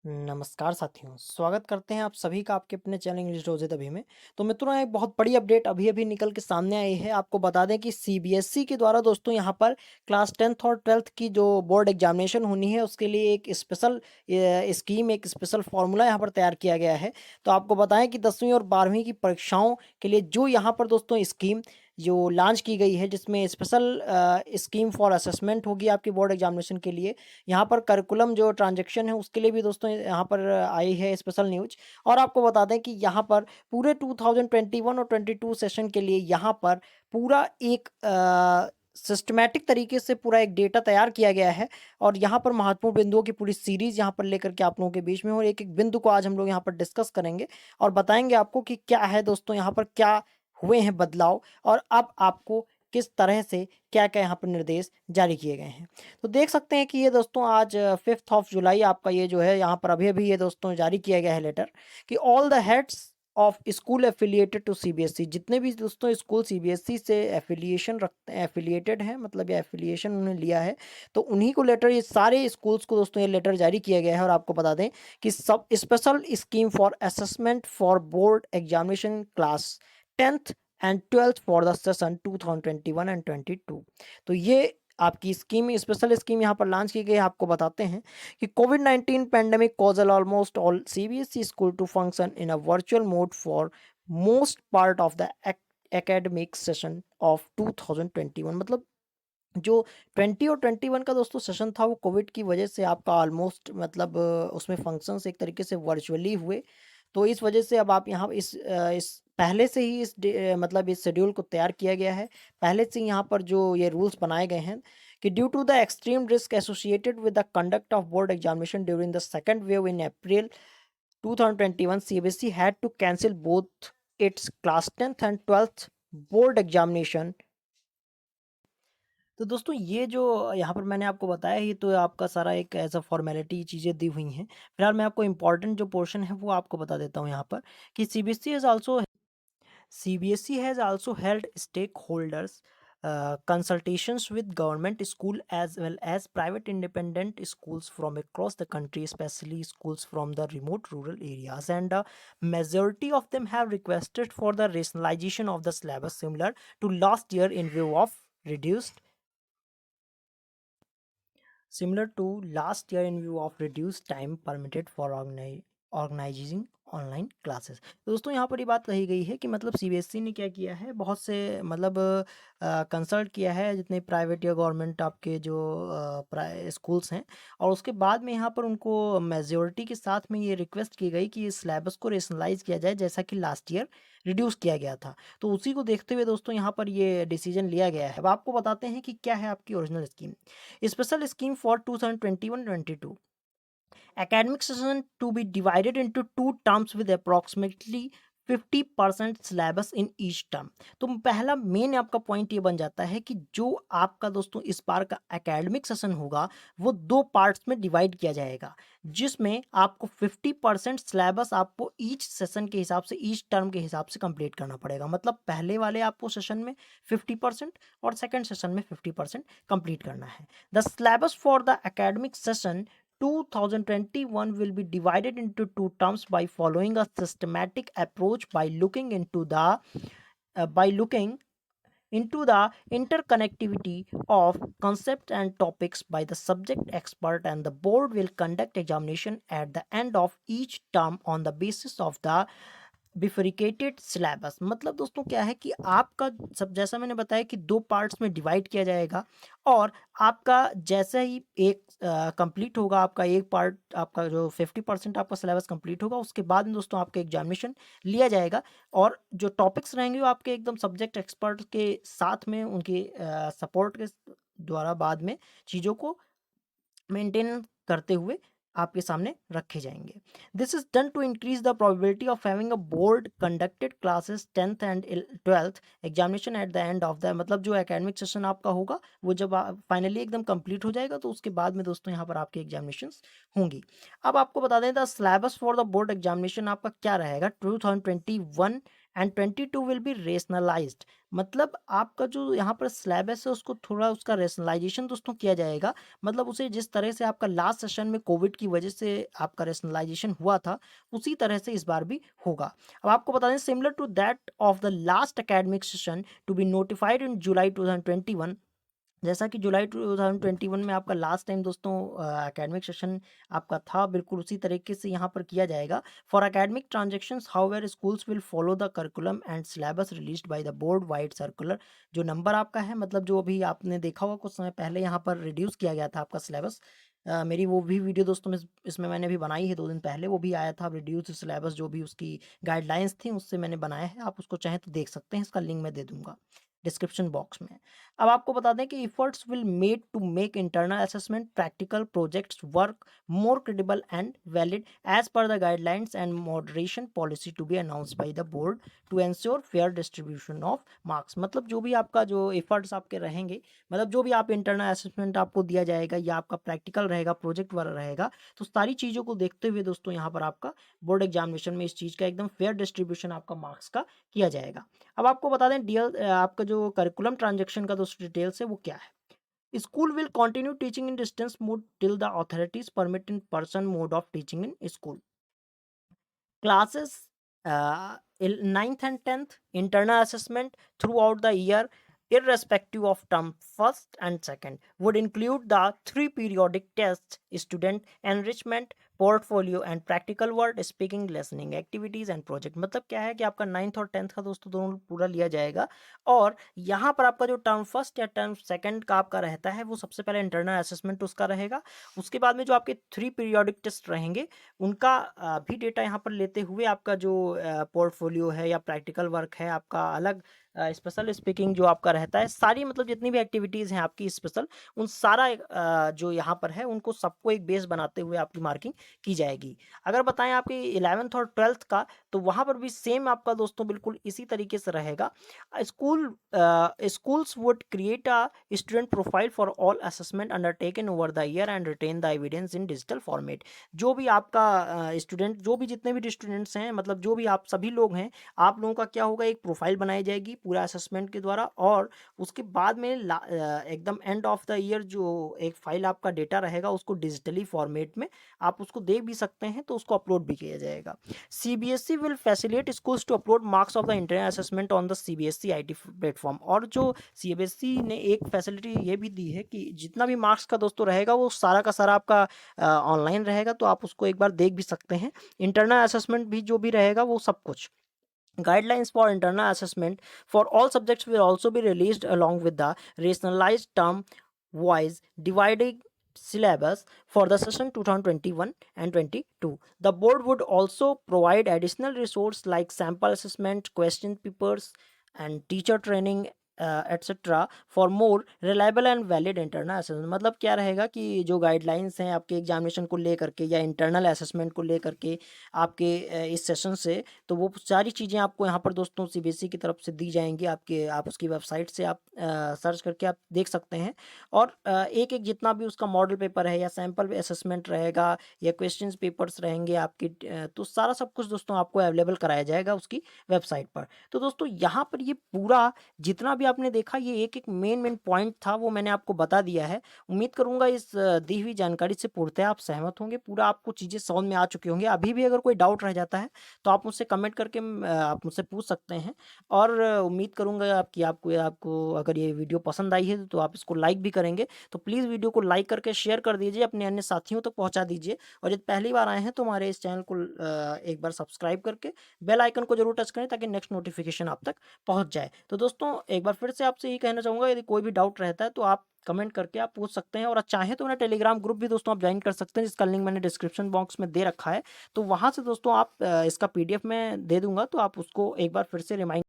नमस्कार साथियों, स्वागत करते हैं आप सभी का आपके अपने चैनल इंग्लिश रोज़े तभी में। तो मित्रों एक बहुत बड़ी अपडेट अभी-अभी निकल के सामने आई है। आपको बता दें कि सीबीएसई के द्वारा दोस्तों यहाँ पर क्लास 10th और 12th की जो बोर्ड एग्जामिनेशन होनी है उसके लिए एक स्पेशल स्कीम, एक स्पेशल फॉर्मूला यहाँ पर तैयार किया गया है। तो आपको बताएँ कि 10वीं और 12वीं की परीक्षाओं के लिए जो यहाँ पर दोस्तों स्कीम जो लॉन्च की गई है, जिसमें स्पेशल स्कीम फॉर असेसमेंट होगी आपकी बोर्ड एग्जामिनेशन के लिए। यहाँ पर करिकुलम जो ट्रांज़ैक्शन है उसके लिए भी दोस्तों यहाँ पर आई है स्पेशल न्यूज़। और आपको बता दें कि यहाँ पर पूरे 2021 और 22 सेशन के लिए यहाँ पर पूरा एक सिस्टमैटिक तरीके से पूरा एक डेटा तैयार किया गया है। और यहाँ पर महत्वपूर्ण बिंदुओं की पूरी सीरीज़ यहाँ पर लेकर के आप लोगों के बीच में, और एक-एक बिंदु को आज हम लोग यहाँ पर डिस्कस करेंगे और बताएँगे आपको कि क्या है दोस्तों यहाँ पर क्या हुए हैं बदलाव, और अब आपको किस तरह से क्या-क्या यहाँ पर निर्देश जारी किए गए हैं। तो देख सकते हैं कि ये दोस्तों आज 5th ऑफ जुलाई आपका ये जो है यहाँ पर अभी-अभी ये दोस्तों जारी किया गया है लेटर कि all the heads of school affiliated to CBSE, जितने भी दोस्तों स्कूल सीबीएसई से एफिलिएशन रखते हैं, एफिलिएटेड हैं, मतलब या एफिलिएशन उन्होंने लिया है, तो उन्हीं को लेटर, ये सारे स्कूल्स को दोस्तों ये लेटर जारी किया गया है। और आपको बता दें कि सब special scheme for assessment for board examination class 10th and 12th for the session 2021 and 22। तो ये आपकी स्कीम, स्पेशल स्कीम यहाँ पर लॉन्च की गई है। आपको बताते हैं कि कोविड-19 pandemic causal almost all CBSE school to function in a virtual mode for most part of the academic session of 2021। मतलब जो 20 और 21 का दोस्तों सेशन था वो कोविड की वजह से आपका ऑलमोस्ट, मतलब उसमें फंक्शंस एक तरीके से वर्चुअली हुए। तो इस वजह से अब आप यहाँ इस पहले से ही मतलब इस शेड्यूल को तैयार किया गया है। पहले से ही यहाँ पर जो ये रूल्स बनाए गए हैं कि due to the extreme risk associated with the conduct of board examination during the second wave in April 2021, CBSE had to cancel both its class 10th and 12th board examination. तो दोस्तों ये जो यहाँ पर मैंने आपको बताया, ये तो आपका सारा एक एज़ अ फॉर्मेलिटी चीज़ें दी हुई हैं। फिलहाल मैं आपको इम्पोर्टेंट जो पोर्शन है वो आपको बता देता हूँ यहाँ पर कि CBSE has also held stakeholders consultations with government school as well as private independent schools from across the country, especially schools from the remote rural areas, and a majority of them have requested for the rationalization of the syllabus similar to last year in view of reduced similar to last year in view of reduced time permitted for organizing online classes. तो दोस्तों यहाँ पर ये बात कही गई है कि मतलब सीबीएसई ने क्या किया है, बहुत से मतलब कंसल्ट किया है जितने प्राइवेट या गवर्नमेंट आपके जो स्कूल्स हैं, और उसके बाद में यहाँ पर उनको मेजोरिटी के साथ में ये रिक्वेस्ट की गई कि इस सिलेबस को रेशनलाइज किया जाए, जैसा कि लास्ट ईयर रिड्यूस किया गया था। तो उसी को देखते हुए दोस्तों यहाँ पर ये डिसीजन लिया गया है। अब आपको बताते हैं कि क्या है आपकी original scheme. Special scheme for 2021-22 academic session to be divided into two terms with approximately 50% syllabus in each term. तो पहला मेन आपका पॉइंट ये बन जाता है कि जो आपका दोस्तों इस बार का एकेडमिक सेशन होगा वो दो पार्ट्स में डिवाइड किया जाएगा, जिसमें आपको 50% सिलेबस आपको ईच सेशन के हिसाब से, ईच टर्म के हिसाब से कंप्लीट करना पड़ेगा। मतलब पहले वाले आपको सेशन में 50% और सेकेंड सेशन में 50% कंप्लीट करना है। The syllabus for the academic session 2021 will be divided into two terms by following a systematic approach by looking into the interconnectivity of concepts and topics by the subject expert, and the board will conduct examination at the end of each term on the basis of the bifurcated syllabus. मतलब दोस्तों क्या है कि आपका सब, जैसा मैंने बताया कि दो पार्ट्स में डिवाइड किया जाएगा, और आपका जैसे ही एक कंप्लीट होगा, आपका एक पार्ट, आपका जो 50% आपका सिलेबस कंप्लीट होगा, उसके बाद में दोस्तों आपका एग्जामिनेशन लिया जाएगा, और जो टॉपिक्स रहेंगे वो आपके एकदम सब्जेक्ट एक्सपर्ट के साथ में उनके सपोर्ट के द्वारा बाद में चीज़ों को मेंटेन करते हुए आपके सामने रखे जाएंगे। This is done to increase the probability of having a board conducted classes 10th and 12th examination at the end of the, मतलब जो एकेडमिक सेशन आपका होगा वो जब फाइनली एकदम कंप्लीट हो जाएगा, तो उसके बाद में दोस्तों यहाँ पर आपकी एग्जामिनेशन होंगी। अब आपको बता दें the syllabus for the board examination आपका क्या रहेगा 2021 एंड 22 विल बी रेशनलाइज्ड। मतलब आपका जो यहाँ पर सिलेबस है उसको थोड़ा उसका रेशनलाइजेशन दोस्तों किया जाएगा। मतलब उसे जिस तरह से आपका लास्ट सेशन में कोविड की वजह से आपका रेशनलाइजेशन हुआ था, उसी तरह से इस बार भी होगा। अब आपको बता दें, similar to that of the last academic session to be notified in July 2021, जैसा कि जुलाई 2021 में आपका लास्ट टाइम दोस्तों एकेडमिक सेशन आपका था, बिल्कुल उसी तरीके से यहाँ पर किया जाएगा। For academic transactions however schools will follow the curriculum and syllabus released by the board wide circular. जो नंबर आपका है, मतलब जो अभी आपने देखा होगा कुछ समय पहले यहाँ पर रिड्यूस किया गया था आपका सिलेबस। मेरी वो भी वीडियो दोस्तों में इसमें मैंने अभी बनाई है 2 दिन पहले, वो भी आया था रिड्यूस सिलेबस, जो भी उसकी गाइडलाइंस थी उससे मैंने बनाया है। आप उसको चाहें तो देख सकते हैं, इसका लिंक मैं दे दूंगा डिस्क्रिप्शन बॉक्स में। अब आपको बता दें कि efforts will made to make internal assessment practical projects work more credible and valid as per the guidelines and moderation policy to be announced by the board to ensure fair distribution of marks. मतलब जो भी आपका जो efforts आपके रहेंगे, मतलब जो भी आप इंटरनल असेसमेंट आपको दिया जाएगा या आपका प्रैक्टिकल रहेगा, प्रोजेक्ट वाला रहेगा, तो सारी चीज़ों को देखते हुए दोस्तों यहाँ पर आपका बोर्ड एग्जामिनेशन में इस चीज़ का एकदम फेयर डिस्ट्रीब्यूशन आपका मार्क्स का किया जाएगा। अब आपको बता दें आपका जो करिकुलम ट्रांजेक्शन का दोस्तों डिटेल्स है वो क्या है। School will continue teaching in distance mode till the authorities permit in person mode of teaching in school. Classes in 9th and 10th, internal assessment throughout the year, irrespective of term first and second, would include the 3 periodic tests, student enrichment, portfolio and practical word speaking, listening activities and project। मतलब क्या है कि आपका 9th और 10th का दोस्तों दोनों पूरा लिया जाएगा। और यहाँ पर आपका जो टर्म फर्स्ट या टर्म सेकंड का आपका रहता है, वो सबसे पहले इंटरनल असेसमेंट उसका रहेगा। उसके बाद में जो आपके 3 पीरियोडिक टेस्ट रहेंगे, उनका भी डेटा यहाँ पर लेते हुए आपका जो पोर्टफोलियो है या प्रैक्टिकल वर्क है आपका अलग, स्पेशल स्पीकिंग जो आपका रहता है, सारी मतलब जितनी भी एक्टिविटीज़ हैं आपकी स्पेशल, उन सारा जो यहाँ पर है उनको सबको एक बेस बनाते हुए आपकी मार्किंग की जाएगी। अगर बताएं आपकी 11th और 12th का, तो वहाँ पर भी सेम आपका दोस्तों बिल्कुल इसी तरीके से रहेगा। Schools would create a student profile for all assessment undertaken over the year and retain the evidence in digital format। जो भी आपका स्टूडेंट, जो भी जितने भी स्टूडेंट्स हैं, मतलब जो भी आप सभी लोग हैं, आप लोगों का क्या होगा, एक प्रोफाइल बनाई जाएगी पूरा असेसमेंट के द्वारा। और उसके बाद में एकदम एंड ऑफ द ईयर जो एक फाइल आपका डेटा रहेगा, उसको डिजिटली फॉर्मेट में आप उसको देख भी सकते हैं, तो उसको अपलोड भी किया जाएगा। CBSE will facilitate schools to upload marks of the internal assessment on the CBSE IT platform. और जो CBSE ने एक फैसिलिटी ये भी दी है कि जितना भी मार्क्स का दोस्तों रहेगा, वो सारा का सारा आपका ऑनलाइन रहेगा, तो आप उसको एक बार देख भी सकते हैं। इंटरनल असेसमेंट भी जो भी रहेगा वो सब कुछ। Guidelines for internal assessment for all subjects will also be released along with the rationalized term wise dividing syllabus for the session 2021 and 22. The board would also provide additional resource like sample assessment, question papers and teacher training etcetera for more reliable and valid internal assessment. मतलब क्या रहेगा कि जो guidelines हैं आपके examination को लेकर के या इंटरनल असेसमेंट को लेकर के आपके इस सेशन से, तो वो सारी चीज़ें आपको यहाँ पर दोस्तों CBSE की तरफ से दी जाएंगी। आप उसकी वेबसाइट से आप सर्च करके आप देख सकते हैं। और एक एक जितना भी उसका मॉडल पेपर है या सैम्पल असेसमेंट रहेगा या क्वेश्चन पेपर्स रहेंगे आपके, तो सारा सब कुछ दोस्तों आपको अवेलेबल कराया जाएगा उसकी वेबसाइट पर। तो दोस्तों यहाँ पर ये पूरा जितना भी आपने देखा, ये एक एक मेन पॉइंट था, वो मैंने आपको बता दिया है। उम्मीद करूंगा इस दी हुई जानकारी से पूर्णतः आप सहमत होंगे, पूरा आपको चीज़ें समझ में आ चुकी होंगी। अभी भी अगर कोई डाउट रह जाता है तो आप मुझसे कमेंट करके आप मुझसे पूछ सकते हैं। और उम्मीद करूंगा आपकी आपको अगर ये वीडियो पसंद आई है तो आप इसको लाइक भी करेंगे। तो प्लीज़ वीडियो को लाइक करके शेयर कर दीजिए, अपने अन्य साथियों तक पहुँचा दीजिए। और यदि पहली बार आए हैं तो हमारे इस चैनल को एक बार सब्सक्राइब करके बेल आइकन को जरूर टच करें, ताकि नेक्स्ट नोटिफिकेशन आप तक पहुंच जाए। तो दोस्तों एक बार फिर से आपसे यही कहना चाहूँगा, यदि कोई भी डाउट रहता है तो आप कमेंट करके आप पूछ सकते हैं। और चाहें तो मेरा टेलीग्राम ग्रुप भी दोस्तों आप ज्वाइन कर सकते हैं, जिसका लिंक मैंने डिस्क्रिप्शन बॉक्स में दे रखा है। तो वहाँ से दोस्तों आप इसका PDF मैं दे दूंगा, तो आप उसको एक बार फिर से रिमाइंड